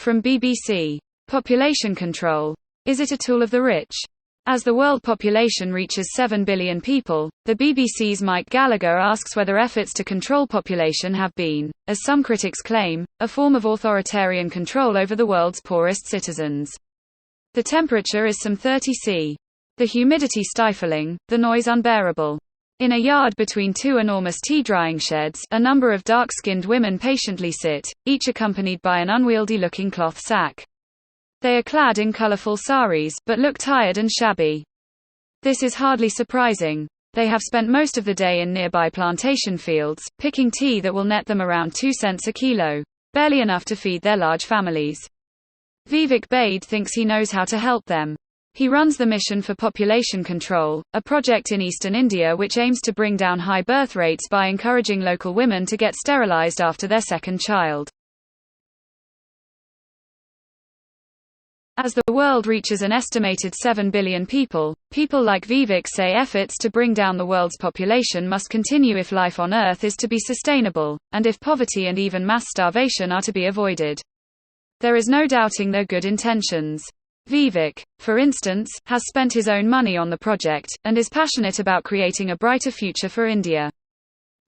From BBC. Population control. Is it a tool of the rich? As the world population reaches 7 billion people, the BBC's Mike Gallagher asks whether efforts to control population have been, as some critics claim, a form of authoritarian control over the world's poorest citizens. The temperature is some 30 C. The humidity stifling, the noise unbearable. In a yard between two enormous tea-drying sheds, a number of dark-skinned women patiently sit, each accompanied by an unwieldy-looking cloth sack. They are clad in colorful saris, but look tired and shabby. This is hardly surprising. They have spent most of the day in nearby plantation fields, picking tea that will net them around 2 cents a kilo, barely enough to feed their large families. Vivek Bade thinks he knows how to help them. He runs the Mission for Population Control, a project in eastern India which aims to bring down high birth rates by encouraging local women to get sterilized after their second child. As the world reaches an estimated 7 billion people, people like Vivek say efforts to bring down the world's population must continue if life on Earth is to be sustainable, and if poverty and even mass starvation are to be avoided. There is no doubting their good intentions. Vivek, for instance, has spent his own money on the project, and is passionate about creating a brighter future for India.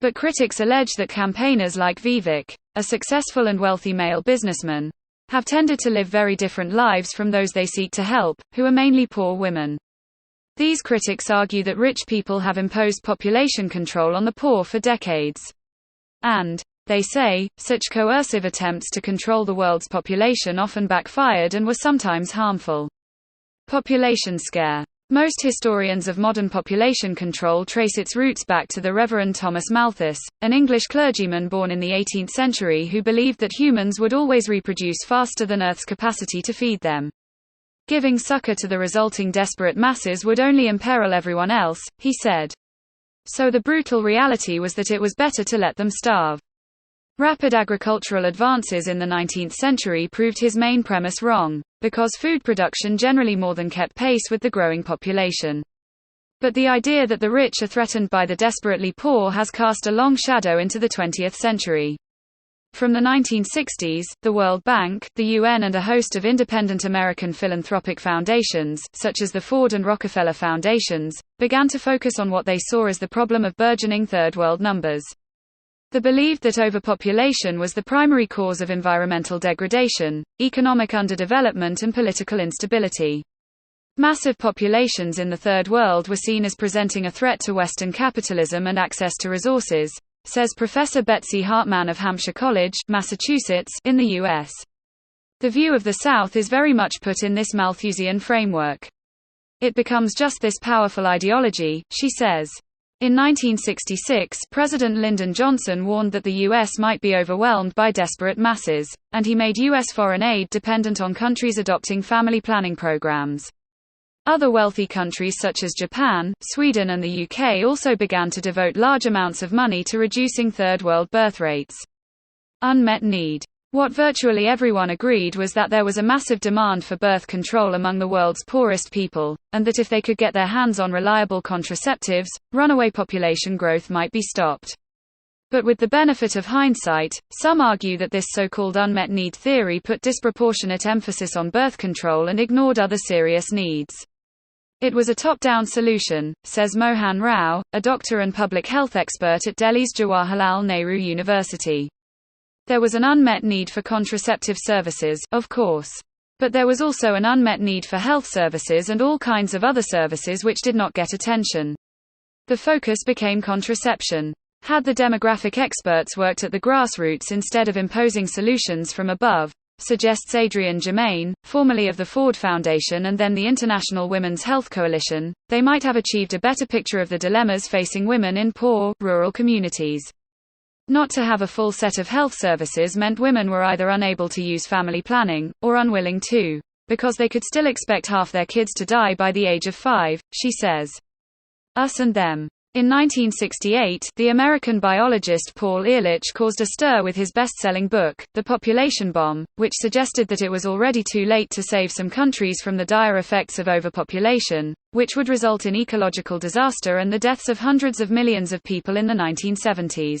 But critics allege that campaigners like Vivek, a successful and wealthy male businessman, have tended to live very different lives from those they seek to help, who are mainly poor women. These critics argue that rich people have imposed population control on the poor for decades. And, they say, such coercive attempts to control the world's population often backfired and were sometimes harmful. Population scare. Most historians of modern population control trace its roots back to the Reverend Thomas Malthus, an English clergyman born in the 18th century who believed that humans would always reproduce faster than Earth's capacity to feed them. Giving succor to the resulting desperate masses would only imperil everyone else, he said. So the brutal reality was that it was better to let them starve. Rapid agricultural advances in the 19th century proved his main premise wrong, because food production generally more than kept pace with the growing population. But the idea that the rich are threatened by the desperately poor has cast a long shadow into the 20th century. From the 1960s, the World Bank, the UN and a host of independent American philanthropic foundations, such as the Ford and Rockefeller Foundations, began to focus on what they saw as the problem of burgeoning Third World numbers. They believed that overpopulation was the primary cause of environmental degradation, economic underdevelopment and political instability. Massive populations in the Third World were seen as presenting a threat to Western capitalism and access to resources, says Professor Betsy Hartman of Hampshire College, Massachusetts, in the U.S. The view of the South is very much put in this Malthusian framework. It becomes just this powerful ideology, she says. In 1966, President Lyndon Johnson warned that the U.S. might be overwhelmed by desperate masses, and he made U.S. foreign aid dependent on countries adopting family planning programs. Other wealthy countries such as Japan, Sweden and the UK also began to devote large amounts of money to reducing third world birth rates. Unmet need. What virtually everyone agreed was that there was a massive demand for birth control among the world's poorest people, and that if they could get their hands on reliable contraceptives, runaway population growth might be stopped. But with the benefit of hindsight, some argue that this so-called unmet need theory put disproportionate emphasis on birth control and ignored other serious needs. It was a top-down solution, says Mohan Rao, a doctor and public health expert at Delhi's Jawaharlal Nehru University. There was an unmet need for contraceptive services, of course. But there was also an unmet need for health services and all kinds of other services which did not get attention. The focus became contraception. Had the demographic experts worked at the grassroots instead of imposing solutions from above, suggests Adrienne Germain, formerly of the Ford Foundation and then the International Women's Health Coalition, they might have achieved a better picture of the dilemmas facing women in poor, rural communities. Not to have a full set of health services meant women were either unable to use family planning, or unwilling to, because they could still expect half their kids to die by the age of 5, she says. Us and them. In 1968, the American biologist Paul Ehrlich caused a stir with his best-selling book, The Population Bomb, which suggested that it was already too late to save some countries from the dire effects of overpopulation, which would result in ecological disaster and the deaths of hundreds of millions of people in the 1970s.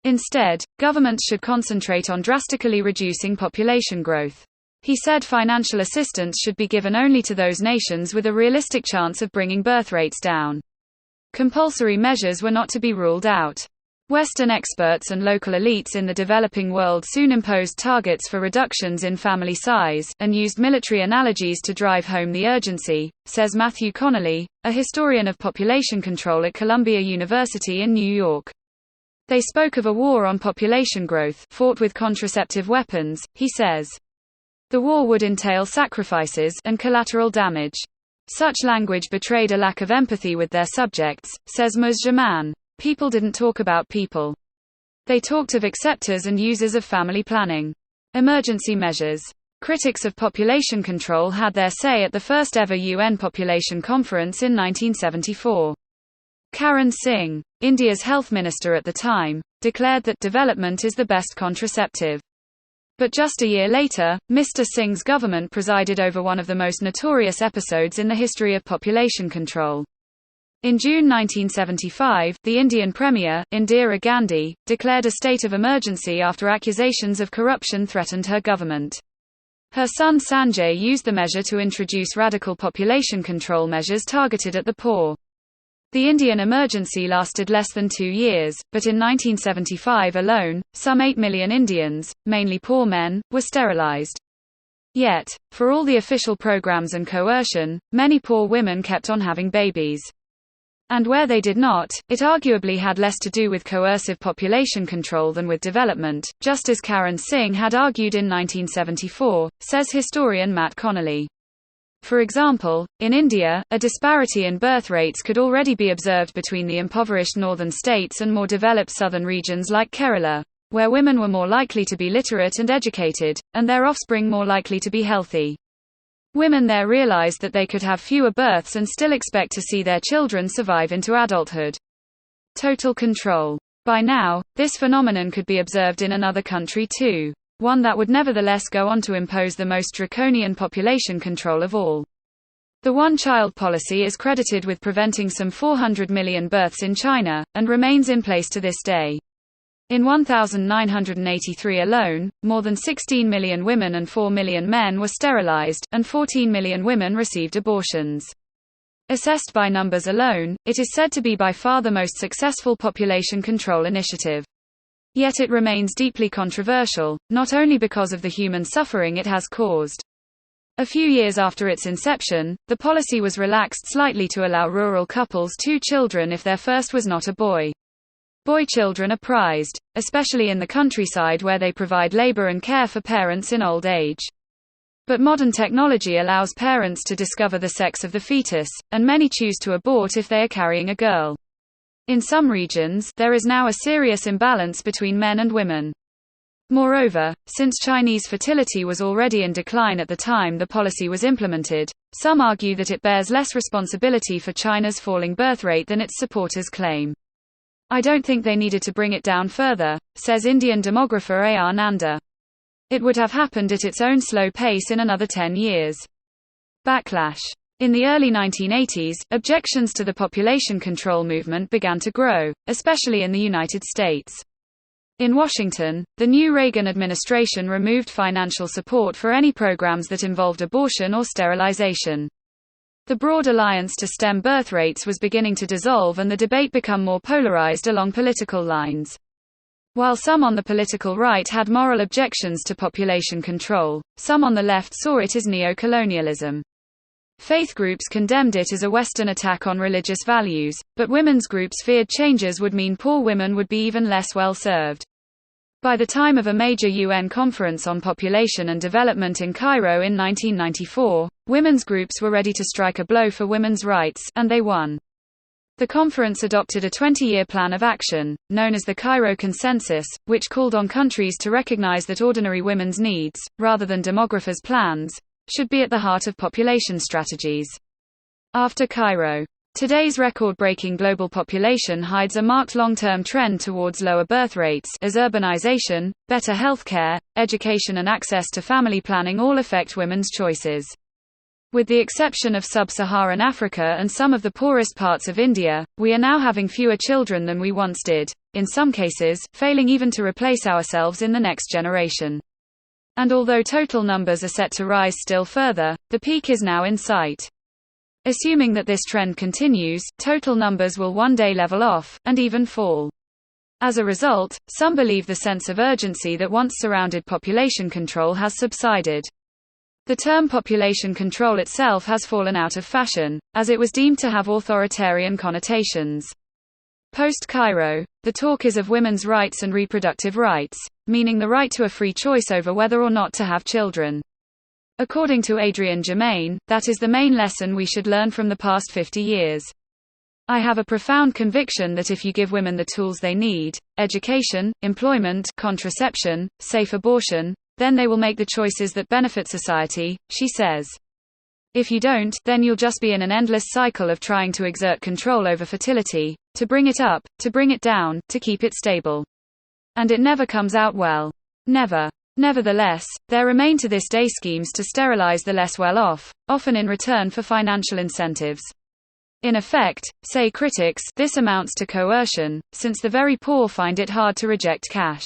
Instead, governments should concentrate on drastically reducing population growth. He said financial assistance should be given only to those nations with a realistic chance of bringing birth rates down. Compulsory measures were not to be ruled out. Western experts and local elites in the developing world soon imposed targets for reductions in family size, and used military analogies to drive home the urgency, says Matthew Connolly, a historian of population control at Columbia University in New York. They spoke of a war on population growth, fought with contraceptive weapons, he says. The war would entail sacrifices and collateral damage. Such language betrayed a lack of empathy with their subjects, says Ms. Jaman. People didn't talk about people. They talked of acceptors and users of family planning. Emergency measures. Critics of population control had their say at the first ever UN Population Conference in 1974. Karan Singh, India's health minister at the time, declared that development is the best contraceptive. But just a year later, Mr. Singh's government presided over one of the most notorious episodes in the history of population control. In June 1975, the Indian Premier, Indira Gandhi, declared a state of emergency after accusations of corruption threatened her government. Her son Sanjay used the measure to introduce radical population control measures targeted at the poor. The Indian emergency lasted less than 2 years, but in 1975 alone, some 8 million Indians, mainly poor men, were sterilized. Yet, for all the official programs and coercion, many poor women kept on having babies. And where they did not, it arguably had less to do with coercive population control than with development, just as Karan Singh had argued in 1974, says historian Matt Connolly. For example, in India, a disparity in birth rates could already be observed between the impoverished northern states and more developed southern regions like Kerala, where women were more likely to be literate and educated, and their offspring more likely to be healthy. Women there realized that they could have fewer births and still expect to see their children survive into adulthood. Total control. By now, this phenomenon could be observed in another country too, one that would nevertheless go on to impose the most draconian population control of all. The one-child policy is credited with preventing some 400 million births in China, and remains in place to this day. In 1983 alone, more than 16 million women and 4 million men were sterilized, and 14 million women received abortions. Assessed by numbers alone, it is said to be by far the most successful population control initiative. Yet it remains deeply controversial, not only because of the human suffering it has caused. A few years after its inception, the policy was relaxed slightly to allow rural couples 2 children if their first was not a boy. Boy children are prized, especially in the countryside where they provide labor and care for parents in old age. But modern technology allows parents to discover the sex of the fetus, and many choose to abort if they are carrying a girl. In some regions, there is now a serious imbalance between men and women. Moreover, since Chinese fertility was already in decline at the time the policy was implemented, some argue that it bears less responsibility for China's falling birth rate than its supporters claim. I don't think they needed to bring it down further, says Indian demographer A.R. Nanda. It would have happened at its own slow pace in another 10 years. Backlash. In the early 1980s, objections to the population control movement began to grow, especially in the United States. In Washington, the new Reagan administration removed financial support for any programs that involved abortion or sterilization. The broad alliance to stem birth rates was beginning to dissolve and the debate become more polarized along political lines. While some on the political right had moral objections to population control, some on the left saw it as neo-colonialism. Faith groups condemned it as a Western attack on religious values, but women's groups feared changes would mean poor women would be even less well served. By the time of a major UN conference on population and development in Cairo in 1994, women's groups were ready to strike a blow for women's rights, and they won. The conference adopted a 20-year plan of action, known as the Cairo Consensus, which called on countries to recognize that ordinary women's needs, rather than demographers' plans, should be at the heart of population strategies. After Cairo, today's record-breaking global population hides a marked long-term trend towards lower birth rates as urbanization, better healthcare, education and access to family planning all affect women's choices. With the exception of sub-Saharan Africa and some of the poorest parts of India, we are now having fewer children than we once did, in some cases, failing even to replace ourselves in the next generation. And although total numbers are set to rise still further, the peak is now in sight. Assuming that this trend continues, total numbers will one day level off, and even fall. As a result, some believe the sense of urgency that once surrounded population control has subsided. The term population control itself has fallen out of fashion, as it was deemed to have authoritarian connotations. Post-Cairo, the talk is of women's rights and reproductive rights, meaning the right to a free choice over whether or not to have children. According to Adrian Germain, that is the main lesson we should learn from the past 50 years. I have a profound conviction that if you give women the tools they need, education, employment, contraception, safe abortion, then they will make the choices that benefit society, she says. If you don't, then you'll just be in an endless cycle of trying to exert control over fertility, to bring it up, to bring it down, to keep it stable. And it never comes out well. Never. Nevertheless, there remain to this day schemes to sterilize the less well-off, often in return for financial incentives. In effect, say critics, this amounts to coercion, since the very poor find it hard to reject cash.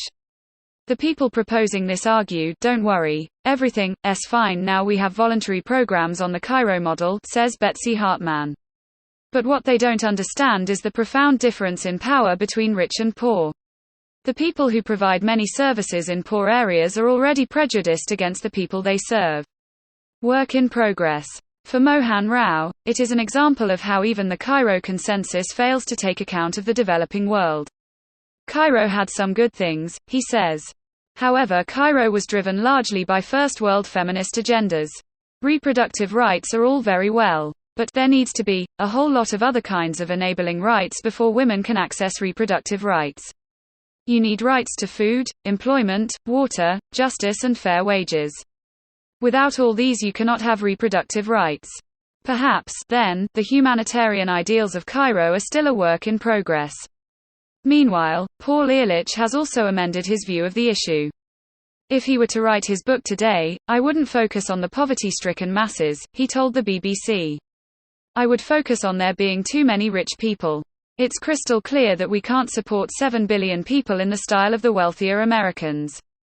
The people proposing this argue, don't worry, everything's fine now we have voluntary programs on the Cairo model, says Betsy Hartman. But what they don't understand is the profound difference in power between rich and poor. The people who provide many services in poor areas are already prejudiced against the people they serve. Work in progress. For Mohan Rao, it is an example of how even the Cairo consensus fails to take account of the developing world. Cairo had some good things, he says. However, Cairo was driven largely by First World feminist agendas. Reproductive rights are all very well, but there needs to be a whole lot of other kinds of enabling rights before women can access reproductive rights. You need rights to food, employment, water, justice and fair wages. Without all these you cannot have reproductive rights. Perhaps, then, the humanitarian ideals of Cairo are still a work in progress. Meanwhile, Paul Ehrlich has also amended his view of the issue. If he were to write his book today, I wouldn't focus on the poverty-stricken masses, he told the BBC. I would focus on there being too many rich people. It's crystal clear that we can't support 7 billion people in the style of the wealthier Americans.